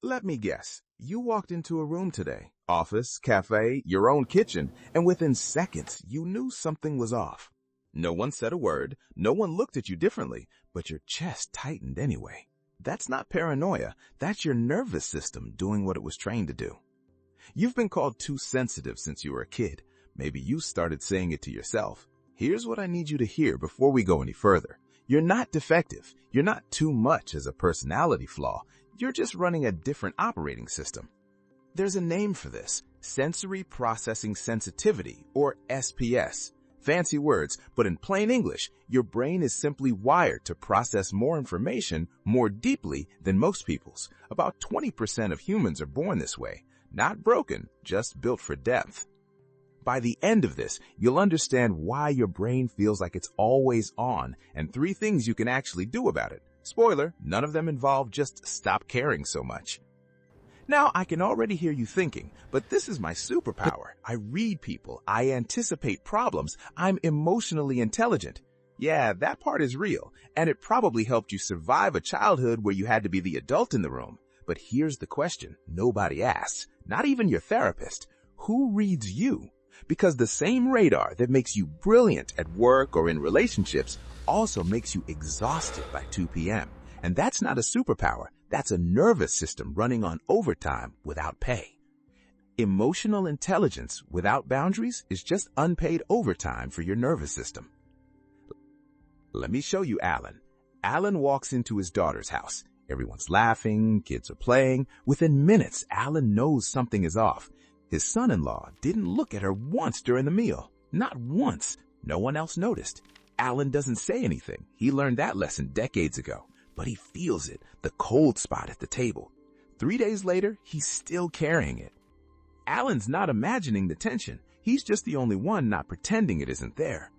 Let me guess. You walked into a room today, office, cafe, your own kitchen, and within seconds, you knew something was off. No one said a word, no one looked at you differently, but your chest tightened anyway. That's not paranoia, that's your nervous system doing what it was trained to do. You've been called too sensitive since you were a kid. Maybe you started saying it to yourself. Here's what I need you to hear before we go any further. You're not defective. You're not too much as a personality flaw. You're just running a different operating system. There's a name for this, sensory processing sensitivity, or SPS. Fancy words, but in plain English, your brain is simply wired to process more information more deeply than most people's. About 20% of humans are born this way. Not broken, just built for depth. By the end of this, you'll understand why your brain feels like it's always on and 3 things you can actually do about it. Spoiler, none of them involve just stop caring so much. Now, I can already hear you thinking, but this is my superpower. I read people. I anticipate problems. I'm emotionally intelligent. Yeah, that part is real, and it probably helped you survive a childhood where you had to be the adult in the room. But here's the question nobody asks, not even your therapist. Who reads you? Because the same radar that makes you brilliant at work or in relationships also makes you exhausted by 2 p.m. And that's not a superpower. That's a nervous system running on overtime without pay. Emotional intelligence without boundaries is just unpaid overtime for your nervous system. Let me show you Alan. Alan walks into his daughter's house. Everyone's laughing, kids are playing. Within minutes, Alan knows something is off. His son-in-law didn't look at her once during the meal. Not once. No one else noticed. Alan doesn't say anything. He learned that lesson decades ago. But he feels it, the cold spot at the table. 3 days later, he's still carrying it. Alan's not imagining the tension. He's just the only one not pretending it isn't there.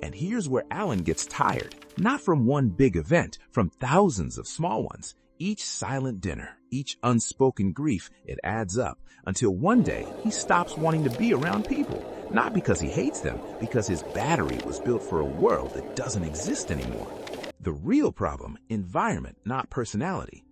And here's where Alan gets tired. Not from one big event, from thousands of small ones. Each silent dinner, each unspoken grief, it adds up until one day he stops wanting to be around people. Not because he hates them, because his battery was built for a world that doesn't exist anymore. The real problem, environment, not personality.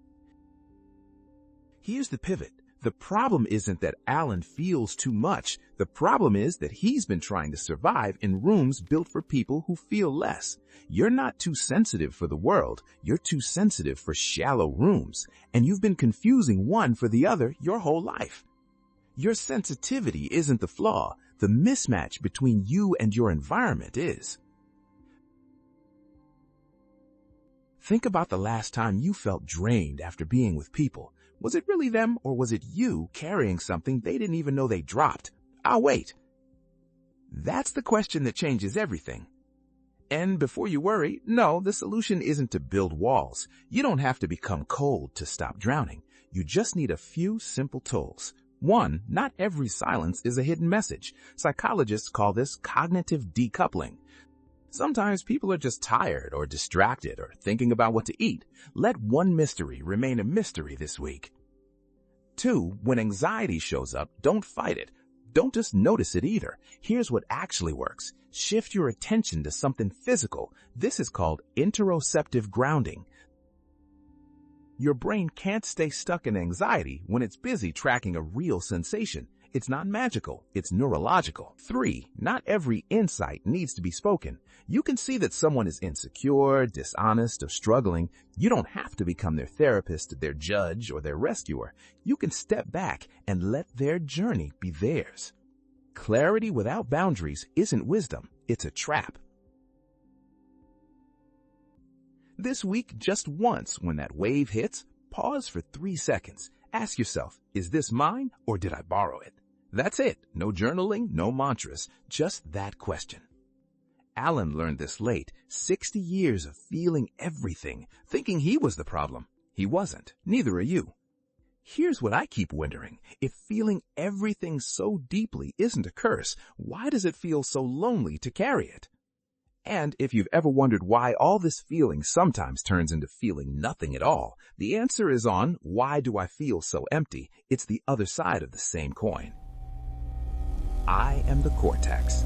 Here's the pivot. The problem isn't that Alan feels too much. The problem is that he's been trying to survive in rooms built for people who feel less. You're not too sensitive for the world. You're too sensitive for shallow rooms. And you've been confusing one for the other your whole life. Your sensitivity isn't the flaw. The mismatch between you and your environment is. Think about the last time you felt drained after being with people. Was it really them, or was it you carrying something they didn't even know they dropped? I'll wait. That's the question that changes everything. And before you worry, no, the solution isn't to build walls. You don't have to become cold to stop drowning. You just need a few simple tools. 1, not every silence is a hidden message. Psychologists call this cognitive decoupling. Sometimes people are just tired or distracted or thinking about what to eat. Let one mystery remain a mystery this week. 2, when anxiety shows up, don't fight it. Don't just notice it either. Here's what actually works. Shift your attention to something physical. This is called interoceptive grounding. Your brain can't stay stuck in anxiety when it's busy tracking a real sensation. It's not magical, it's neurological. 3, not every insight needs to be spoken. You can see that someone is insecure, dishonest, or struggling. You don't have to become their therapist, their judge, or their rescuer. You can step back and let their journey be theirs. Clarity without boundaries isn't wisdom, it's a trap. This week, just once, when that wave hits, pause for 3 seconds. Ask yourself, is this mine or did I borrow it? That's it. No journaling, no mantras, just that question. Alan learned this late. 60 years of feeling everything, thinking he was the problem. He wasn't. Neither are you. Here's what I keep wondering. If feeling everything so deeply isn't a curse, why does it feel so lonely to carry it? And if you've ever wondered why all this feeling sometimes turns into feeling nothing at all, the answer is on Why Do I Feel So Empty? It's the other side of the same coin. I am the Cortex.